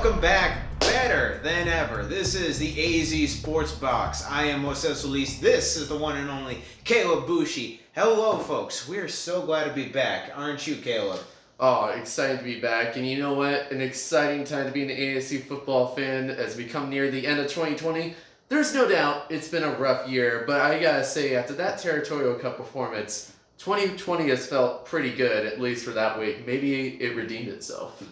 Welcome back, better than ever. This is the AZ Sports Box. I am Moses Solis. This is the one and only Caleb Bushi. Hello, folks. We're so glad to be back, aren't you, Caleb? Oh, excited to be back. And you know what? An exciting time to be an ASU football fan as we come near the end of 2020. There's no doubt it's been a rough year, but I gotta say, after that Territorial Cup performance, 2020 has felt pretty good, at least for that week. Maybe it redeemed itself.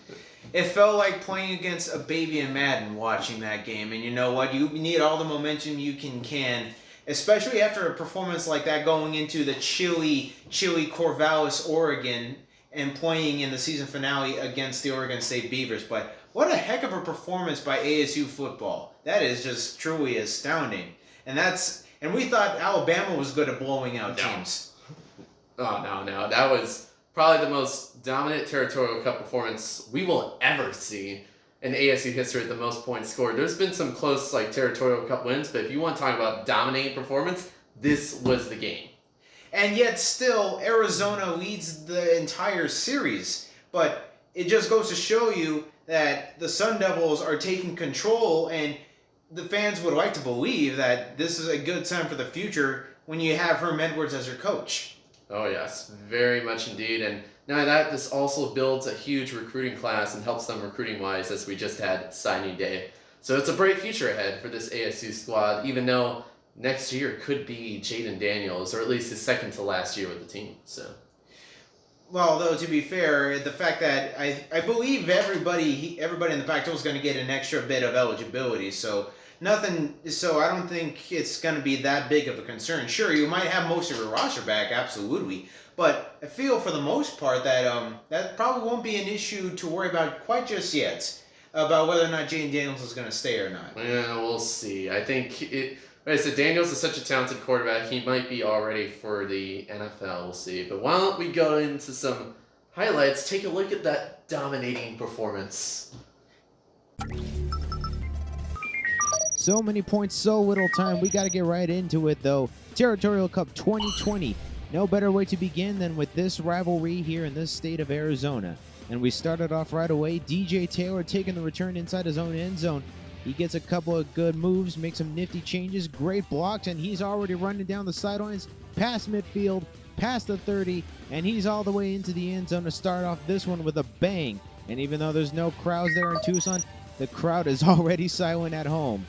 It felt like playing against a baby in Madden watching that game. And you know what? You need all the momentum you can, especially after a performance like that going into the chilly Corvallis, Oregon, and playing in the season finale against the Oregon State Beavers. But what a heck of a performance by ASU football. That is just truly astounding. And we thought Alabama was good at blowing out teams. Oh, no. That was probably the most dominant Territorial Cup performance we will ever see in ASU history at the most points scored. There's been some close Territorial Cup wins, but if you want to talk about dominating performance, this was the game. And yet still, Arizona leads the entire series. But it just goes to show you that the Sun Devils are taking control, and the fans would like to believe that this is a good sign for the future when you have Herm Edwards as your coach. Oh, yes, very much indeed. And now that this also builds a huge recruiting class and helps them recruiting-wise, as we just had signing day. So it's a bright future ahead for this ASU squad, even though next year could be Jaden Daniels, or at least his second to last year with the team. So, well, though, to be fair, the fact that I believe everybody in the Pac-12 is going to get an extra bit of eligibility, so I don't think it's going to be that big of a concern. Sure, you might have most of your roster back, absolutely, but I feel for the most part that that probably won't be an issue to worry about quite just yet, about whether or not Jaden Daniels is going to stay or not. Yeah, we'll see. I think like I said, Daniels is such a talented quarterback. He might be all ready for the NFL. We'll see. But why don't we go into some highlights? Take a look at that dominating performance. So many points, so little time. We got to get right into it, though. Territorial Cup 2020. No better way to begin than with this rivalry here in this state of Arizona. And we started off right away. DJ Taylor taking the return inside his own end zone. He gets a couple of good moves, makes some nifty changes, great blocks, and he's already running down the sidelines, past midfield, past the 30, and he's all the way into the end zone to start off this one with a bang. And even though there's no crowds there in Tucson, the crowd is already silent at home.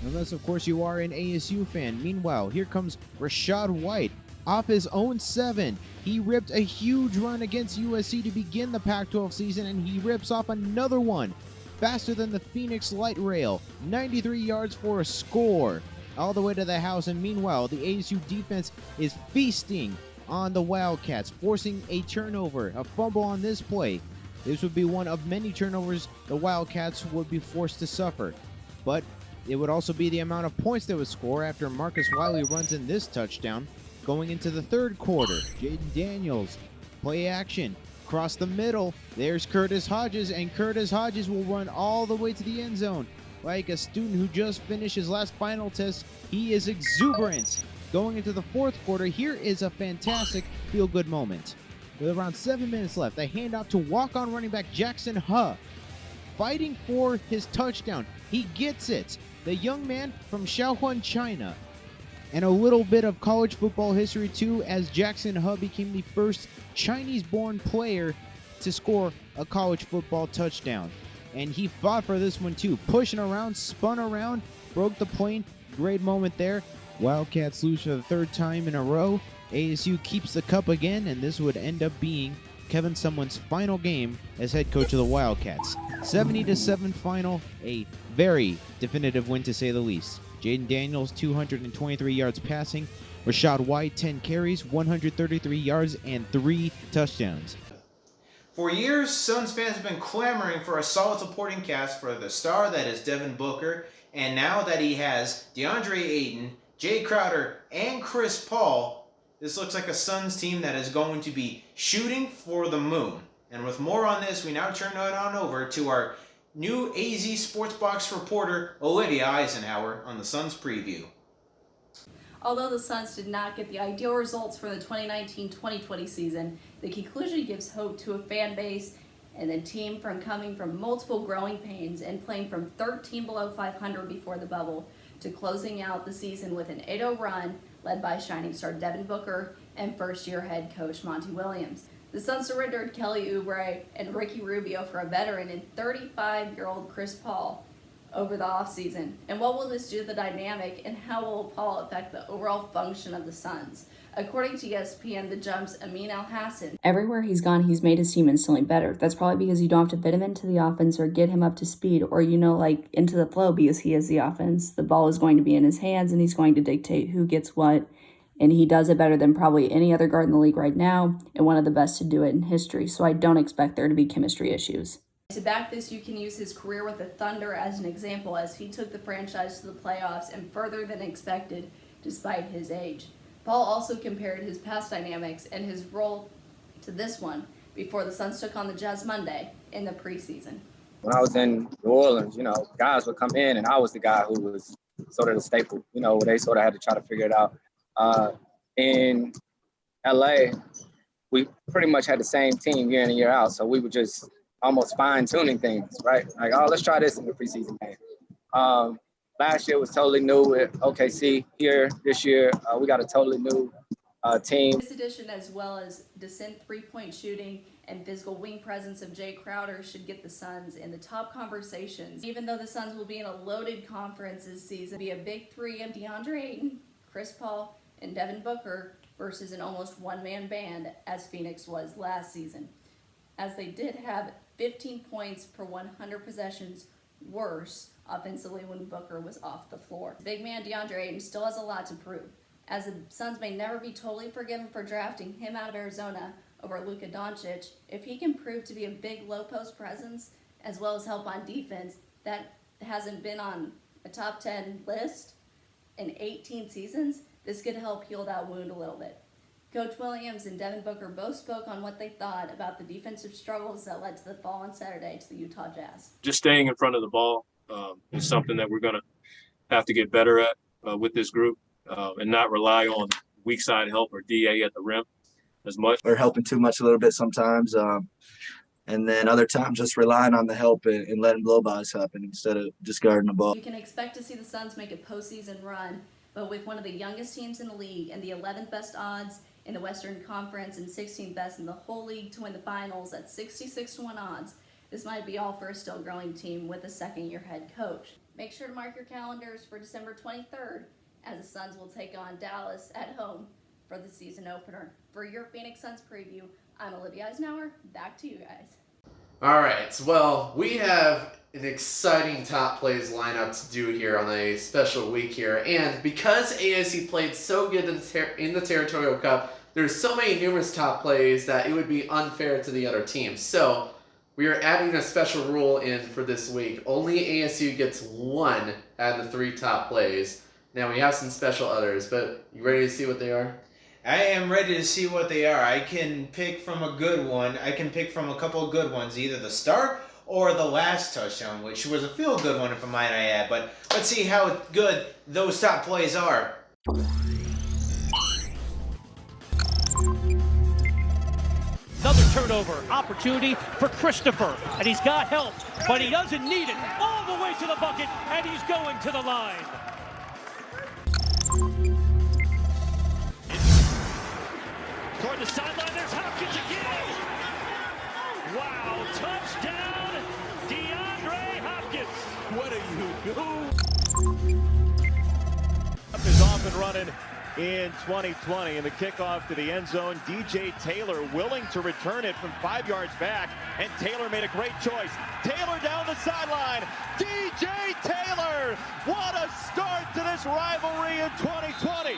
Unless, of course, you are an ASU fan. Meanwhile, here comes Rashad White off his own 7. He ripped a huge run against USC to begin the Pac-12 season, and he rips off another one. Faster than the Phoenix Light Rail, 93 yards for a score, all the way to the house. And meanwhile, the ASU defense is feasting on the Wildcats, forcing a turnover, a fumble on this play. This would be one of many turnovers the Wildcats would be forced to suffer. But it would also be the amount of points they would score after Marcus Wiley runs in this touchdown. Going into the third quarter, Jaden Daniels, play action. Across the middle, there's Curtis Hodges, and Curtis Hodges will run all the way to the end zone. Like a student who just finished his last final test, he is exuberant. Going into the fourth quarter, here is a fantastic feel-good moment. With around 7 minutes left, a handoff to walk-on running back Jackson Huh, fighting for his touchdown. He gets it. The young man from Shaohuan, China. And a little bit of college football history too, as Jackson Huh became the first Chinese-born player to score a college football touchdown. And he fought for this one too, pushing around, spun around, broke the plane. Great moment there. Wildcats lose for the third time in a row. ASU keeps the cup again, and this would end up being Kevin Sumlin's final game as head coach of the Wildcats. 70-7 final, a very definitive win to say the least. Jaden Daniels, 223 yards passing. Rashad White, 10 carries, 133 yards, and 3 touchdowns. For years, Suns fans have been clamoring for a solid supporting cast for the star that is Devin Booker, and now that he has DeAndre Ayton, Jay Crowder, and Chris Paul, this looks like a Suns team that is going to be shooting for the moon. And with more on this, we now turn it on over to our new AZ Sports Box reporter, Olivia Eisenhower, on the Suns preview. Although the Suns did not get the ideal results for the 2019-2020 season, the conclusion gives hope to a fan base and the team from coming from multiple growing pains and playing from 13 below 500 before the bubble to closing out the season with an 8-0 run led by shining star Devin Booker and first-year head coach Monty Williams. The Suns surrendered Kelly Oubre and Ricky Rubio for a veteran and 35-year-old Chris Paul over the offseason. And what will this do to the dynamic, and how will Paul affect the overall function of the Suns? According to ESPN, the Jump's Amin Al-Hassan. Everywhere he's gone, he's made his team instantly better. That's probably because you don't have to fit him into the offense or get him up to speed or, into the flow, because he is the offense. The ball is going to be in his hands, and he's going to dictate who gets what. And he does it better than probably any other guard in the league right now, and one of the best to do it in history. So I don't expect there to be chemistry issues. To back this, you can use his career with the Thunder as an example, as he took the franchise to the playoffs and further than expected despite his age. Paul also compared his past dynamics and his role to this one before the Suns took on the Jazz Monday in the preseason. When I was in New Orleans, guys would come in and I was the guy who was sort of the staple, where they sort of had to try to figure it out. In LA, we pretty much had the same team year in and year out. So we were just almost fine-tuning things, right? Like, let's try this in the preseason game. Last year was totally new with OKC. This year, we got a totally new team. This addition, as well as decent three-point shooting and physical wing presence of Jay Crowder, should get the Suns in the top conversations. Even though the Suns will be in a loaded conference this season, be a big three of DeAndre Ayton, Chris Paul, and Devin Booker versus an almost one-man band as Phoenix was last season, as they did have 15 points per 100 possessions worse offensively when Booker was off the floor. Big man DeAndre Ayton still has a lot to prove, as the Suns may never be totally forgiven for drafting him out of Arizona over Luka Doncic. If he can prove to be a big low-post presence as well as help on defense that hasn't been on a top 10 list in 18 seasons, this could help heal that wound a little bit. Coach Williams and Devin Booker both spoke on what they thought about the defensive struggles that led to the fall on Saturday to the Utah Jazz. Just staying in front of the ball is something that we're going to have to get better at with this group and not rely on weak side help or DA at the rim as much. We're helping too much a little bit sometimes. And then other times just relying on the help and letting blow-bys happen instead of just guarding the ball. You can expect to see the Suns make a postseason run, but with one of the youngest teams in the league and the 11th best odds in the Western Conference and 16th best in the whole league to win the finals at 66-1 odds, this might be all for a still growing team with a second-year head coach. Make sure to mark your calendars for December 23rd, as the Suns will take on Dallas at home for the season opener. For your Phoenix Suns preview, I'm Olivia Eisenhower. Back to you guys. All right, well, we have an exciting top plays lineup to do here on a special week here. And because ASU played so good in the Territorial Cup, there's so many numerous top plays that it would be unfair to the other teams. So we are adding a special rule in for this week. Only ASU gets one out of the 3 top plays. Now, we have some special others, but you ready to see what they are? I am ready to see what they are. I can pick from a good one. I can pick from a couple of good ones, either the start or the last touchdown, which was a feel-good one, if I might add. But let's see how good those top plays are. Another turnover opportunity for Christopher, and he's got help, but he doesn't need it. All the way to the bucket, and he's going to the line. Toward the sideline, there's Hopkins again. Wow, touchdown, DeAndre Hopkins. What do you do? Up is off and running in 2020, and the kickoff to the end zone. DJ Taylor willing to return it from 5 yards back, and Taylor made a great choice. Taylor down the sideline. DJ Taylor, what a start to this rivalry in 2020.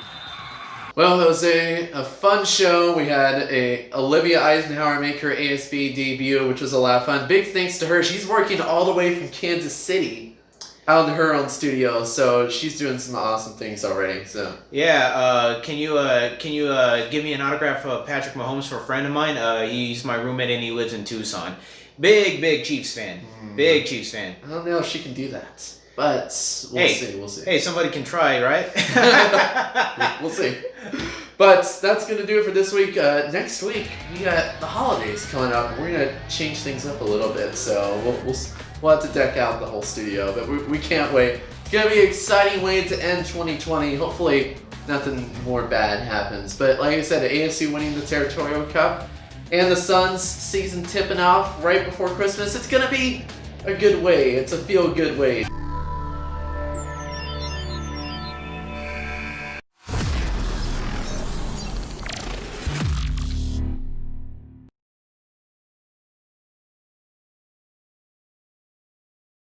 Well, it was a fun show. We had Olivia Eisenhower make her ASB debut, which was a lot of fun. Big thanks to her. She's working all the way from Kansas City out in her own studio, so she's doing some awesome things already. So yeah, can you give me an autograph of Patrick Mahomes for a friend of mine? He's my roommate and he lives in Tucson. Big Chiefs fan. Big Chiefs fan. I don't know if she can do that, but we'll see. Hey, somebody can try, right? We'll see. But that's going to do it for this week. Next week, we got the holidays coming up, and we're going to change things up a little bit. So we'll have to deck out the whole studio, but we can't wait. It's going to be an exciting way to end 2020. Hopefully nothing more bad happens. But like I said, the AFC winning the Territorial Cup and the Suns season tipping off right before Christmas, it's going to be a good way. It's a feel-good way.